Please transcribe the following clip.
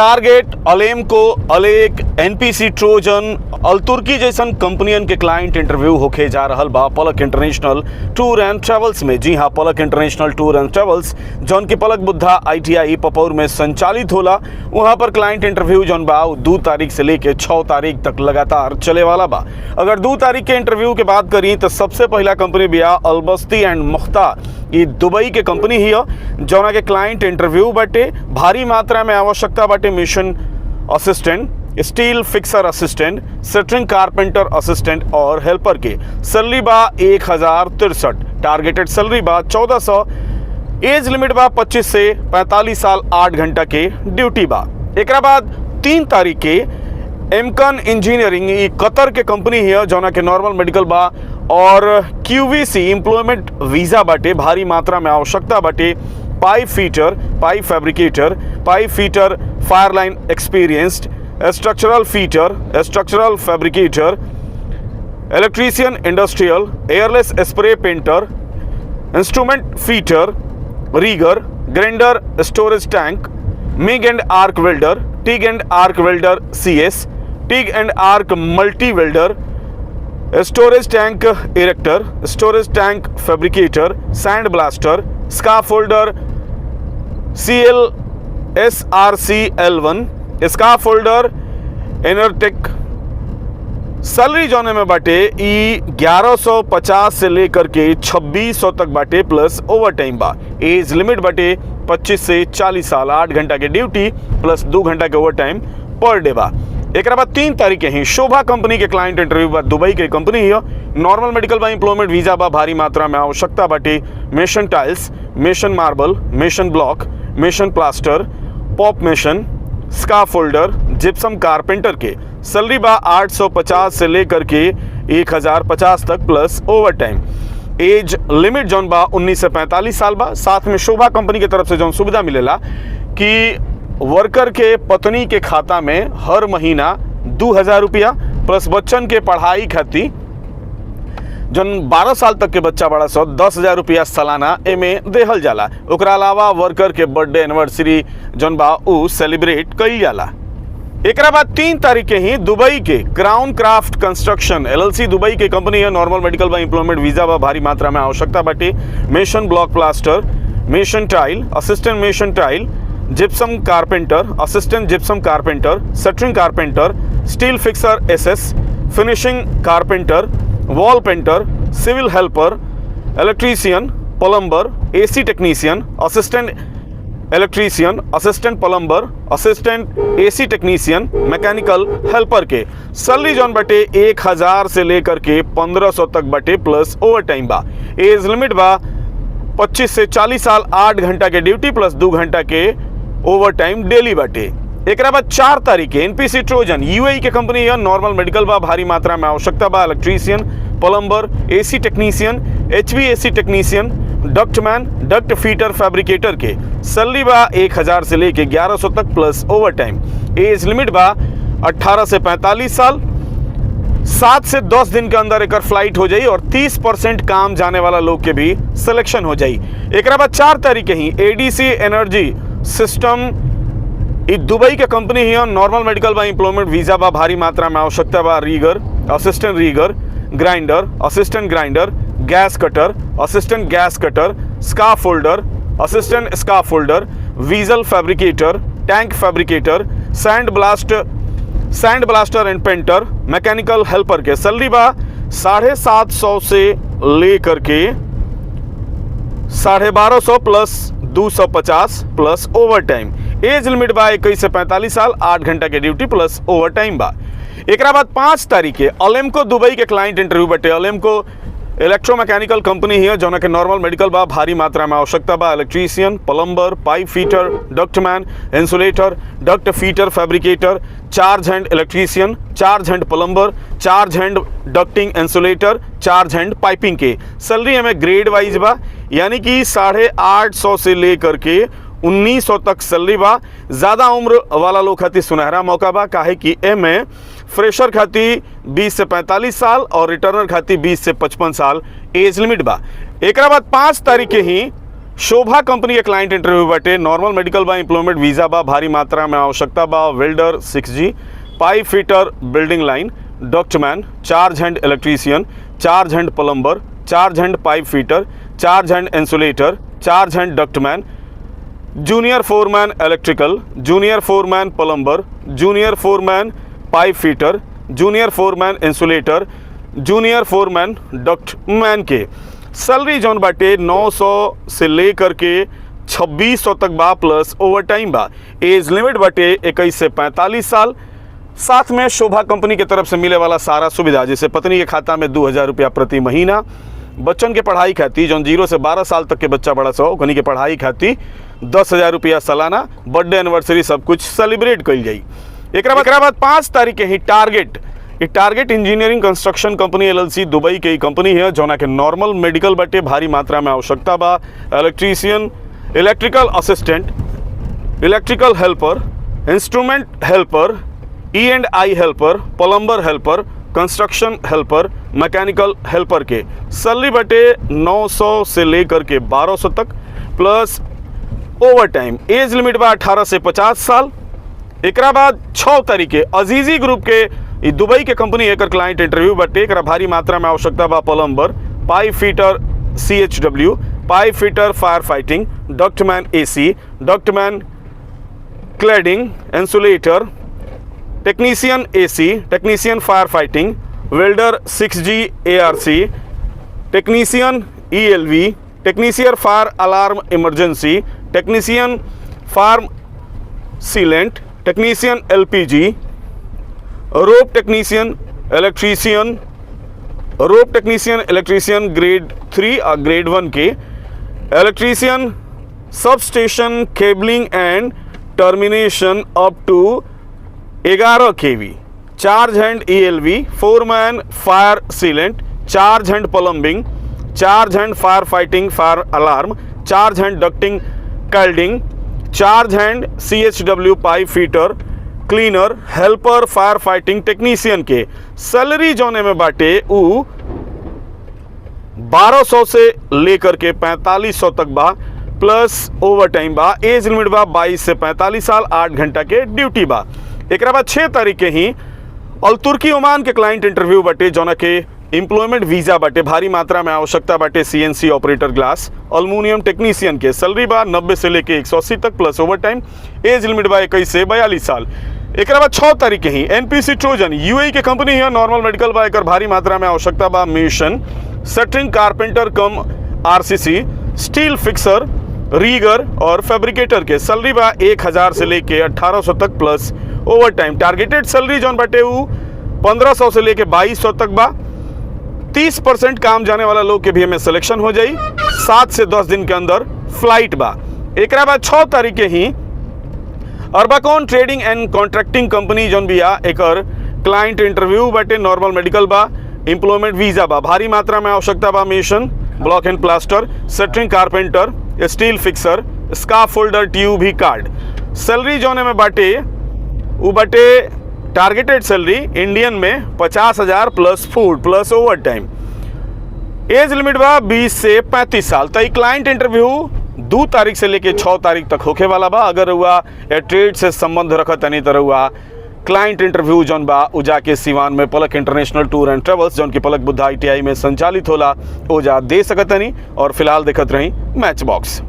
Target, अलेमको, Alec, NPC Trojan, अलतुर्की जैसन कंपनियन के क्लाइंट इंटरव्यू होके जा रहल बा पलक इंटरनेशनल टूर एंड ट्रेवल्स में। जी हाँ, पलक इंटरनेशनल टूर एंड ट्रेवल्स जौन की पलक बुद्धा ITI पपौर में संचालित होला, वहाँ पर क्लाइंट इंटरव्यू जौन बा 2 तारीख से लेके 6 तारीख तक लगातार चले वाला बा। अगर 2 तारीख के इंटरव्यू के बात करी तो सबसे पहला कंपनी बिया अलबस्ती एंड मुख्ता, ये दुबई के कंपनी ही है जौना के क्लाइंट इंटरव्यू बाटे। भारी मात्रा में आवश्यकता बाटे mason assistant, steel fixer assistant, shuttering carpenter assistant और हेल्पर के। सैलरी बा 1063, टारगेटेड सैलरी बा 1400, एज लिमिट बा 25 से 45 साल, 8 घंटा के ड्यूटी बा। एक बाद 3 तारीख के एमकन इंजीनियरिंग, ये कतर के कंपनी है जौना के नॉर्मल मेडिकल बा और QVC एम्प्लॉयमेंट वीज़ा बाटे। भारी मात्रा में आवश्यकता बाटे pipe fitter, pipe fabricator, pipe fitter, fireline experienced, structural fitter, structural fabricator, electrician industrial, airless spray painter, instrument fitter, rigger, grinder, storage tank, MIG and arc welder, TIG and arc welder CS, TIG and arc multi welder, storage tank erector, storage tank fabricator, sand blaster, scaffolder CLSRC-L1, scaffolder, Enertech. Salary जौने में बाटे 1150 से लेकर के 2600 तक बाटे plus over time बा। Age limit बाटे 25 से 40 साल, 8 घंटा के ड्यूटी प्लस 2 घंटा के ओवर टाइम पर डे बा। एक बाद 3 तारीख के ही शोभा कंपनी के क्लाइंट इंटरव्यू बा। दुबई के कंपनी है, नॉर्मल मेडिकल बा, एम्प्लॉयमेंट वीजा बा। भारी मात्रा में आवश्यकता बाटे mason tiles, mason marble, mason block, mason plaster, POP mason, scaffolder, gypsum carpenter के। सैलरी बा 850 से लेकर के 1050 तक plus over time. Age limit जौन बा 19 से 45 साल बा। साथ में शोभा कंपनी की तरफ से जौन सुविधा मिलेला कि वर्कर के पत्नी के खाता में हर महीना 2000 रुपया प्लस बच्चन के पढ़ाई खातिर जौन 12 साल तक के बच्चा बड़ा 10,000 रुपया सालाना एमे देहल जाला। ओकरा अलावा वर्कर के बर्थडे एनिवर्सरी जौन बा उ सेलिब्रेट कईल जाला। एक बाद 3 तारीख के ही दुबई के crown craft construction LLC Dubai के कंपनी है, नॉर्मल मेडिकल बा, एम्प्लॉयमेंट वीजा बा। भारी मात्रा में आवश्यकता बाटे mason block plaster, mason tile, assistant mason tile, gypsum carpenter, assistant gypsum carpenter, shuttering carpenter, steel fixer SS, finishing carpenter, wall painter, civil helper, electrician, plumber, AC technician, assistant electrician, assistant plumber, assistant AC technician, mechanical helper के। Salary जौन बटे 1000 से लेकर के 1500 तक बटे plus over time बा। एज limit बा 25 से 40 साल, 8 घंटा के ड्यूटी प्लस 2 घंटा के ओवर टाइम डेली बाटे। एक बाद 4 तारीख के एनपीसी ट्रोजन UAE के कंपनी है, नॉर्मल मेडिकल बा। भारी मात्रा में आवश्यकता बा electrician, plumber, AC technician, HVAC technician, ductman, duct fitter fabricator के। सैलरी बा 1000 से लेके 1100 तक plus over time. Age limit बा 18 से 45 साल। 7 से 10 दिन के अंदर एक फ्लाइट हो जाई और 30% काम जाने वाला लोग के भी सिलेक्शन हो जाई। एक बाद 4 तारीख के ही ADC एनर्जी सिस्टम, ये दुबई के कंपनी है, नॉर्मल मेडिकल बा, एम्प्लॉयमेंट वीजा बा। भारी मात्रा में आवश्यकता बा rigger, assistant rigger, grinder, assistant grinder, gas cutter, assistant gas cutter, scaffolder, assistant scaffolder, vessel fabricator, tank fabricator, sand blaster and painter, mechanical helper के। सैलरी बा 750 से लेकर के 1250 plus 250 plus over time. Age limit बा 21 से 45 साल, 8 घंटा के ड्यूटी प्लस ओवर टाइम बा। एक बाद 5 तारीख के अलेमको दुबई के क्लाइंट इंटरव्यू बटे। अलेमको इलेक्ट्रोमैकेनिकल कंपनी है जौना के नॉर्मल मेडिकल बा। भारी मात्रा में आवश्यकता बा electrician, plumber, pipe fitter, ductman, insulator, duct fitter fabricator, charge hand electrician, charge hand plumber, charge hand ducting insulator, charge hand piping के। सैलरी हमें ग्रेड वाइज बा, यानी कि 850 से लेकर के 1900 तक सैलरी बा। ज़्यादा उम्र वाला लोग खातिर सुनहरा मौका बा, काहे कि एमे फ्रेशर खातिर 20 से 45 साल और रिटर्नर खातिर 20 से 55 साल एज लिमिट बा। एक बाद 5 तारीख के ही शोभा कंपनी के क्लाइंट इंटरव्यू बाटे, नॉर्मल मेडिकल बा, एम्प्लॉयमेंट वीजा बा, भारी मात्रा में आवश्यकता बा, welder 6G, pipe fitter, building line, ductman, charge hand electrician, charge hand plumber, charge hand pipe fitter, charge hand insulator, charge hand ductman, junior foreman electrical, junior foreman plumber, junior foreman pipe fitter, junior foreman insulator, junior foreman ductman के salary जौन बाटे 900 से लेकर के 2600 तक बा, plus over time बा। Age limit बाटे 21 से 45 साल। साथ में शोभा कंपनी के तरफ से मिले वाला सारा सुविधा, जैसे पत्नी के खाता में 2000 रुपया प्रति महीना, बच्चन के पढ़ाई खाती जौन 0 से 12 साल तक के बच्चा बड़ा सो उन्हीं के पढ़ाई खाती 10,000 रुपया सालाना, बर्थडे एनिवर्सरी सब कुछ सेलिब्रेट कल जाई। एक बाद 5 तारीख के ही target engineering construction company LLC Dubai के कंपनी है, जोना के नॉर्मल मेडिकल बाटे, भारी मात्रा में आवश्यकता बा, electrician, electrical assistant, electrical helper, instrument helper, E&I helper, plumber helper, construction helper, mechanical helper के सैलरी बाटे 900 से लेकर के 1200 तक, plus over time. Age limit बा 18 से 50 साल। एक बाद 6 तारीख के अजीजी ग्रुप के दुबई के कंपनी एक क्लाइंट इंटरव्यू बाटे, एक भारी मात्रा में आवश्यकता बा, plumber, pipe fitter CHW, pipe fitter fire fighting, ductman AC, ductman cladding, insulator, technician AC, technician fire fighting, welder 6G ARC, technician ELV, technician fire alarm emergency, technician foam sealant, technician LPG, rope technician electrician grade 3 और grade 1 के, electrician substation cabling and termination up to 11 kV, charge hand ELV, foreman fire sealant, charge hand plumbing, charge hand fire fighting fire alarm, charge hand ducting cladding, चार्ज हैंड CHW pipe fitter, cleaner, helper fire fighting technician के salary जोने में बाटे उ 1200 से लेकर के 4500 तक बा, प्लस ओवर टाइम बा। एज लिमिट बा 22 से 45 साल, 8 घंटा के ड्यूटी बा। एक बाद 6 तारीख के ही अल तुर्की ओमान के क्लाइंट इंटरव्यू बाटे, जोना के एम्प्लॉयमेंट वीजा बाटे, भारी मात्रा में आवश्यकता बाटे, CNC operator glass aluminium technician के सैलरी बा 90 से लेके 180 तक, plus over time. Age limit बा 21 से 42 साल। एक बाद 6 तारीख के ही NPC ट्रोजन UAE के कंपनी है, नॉर्मल मेडिकल बा, एक भारी मात्रा में आवश्यकता बा, मिशन सेटरिंग कारपेंटर कम RCC, स्टील फिक्सर, रीगर और फैब्रिकेटर के सैलरी बा 1000 से लेके 1800 तक, plus over time. Targeted salary जौन बाटे वो 1500 से लेके 2200 तक बा। 30% काम जाने वाला लोग के भी हमें सिलेक्शन हो जाई, 7 से 10 दिन के अंदर फ्लाइट बा। एक बाद 6 तारीख के ही Urbacon trading and contracting company जौन भी आ, एकर क्लाइंट इंटरव्यू बाटे, नॉर्मल मेडिकल बा, एम्प्लॉयमेंट वीजा बा, भारी मात्रा में आवश्यकता बा, mason, block and plaster, shuttering carpenter, steel fixer, scaffolder, TUV card. Salary जौने में बाटे वो बाटे टारगेटेड सैलरी इंडियन में 50,000 plus food plus over time. Age limit बा 20 से 35 साल। तो क्लाइंट इंटरव्यू 2 तारीख से लेके 6 तारीख तक होखे वाला बा। अगर हुआ ट्रेड से संबंध रखत नहीं तरह हुआ क्लाइंट इंटरव्यू जौन बा उ जाके सिवान में पलक इंटरनेशनल टूर एंड ट्रेवल्स जौन की पलक बुद्धा ITI में संचालित होला ओ जा दे सकतनी। और फिलहाल देखत रही मैच बॉक्स।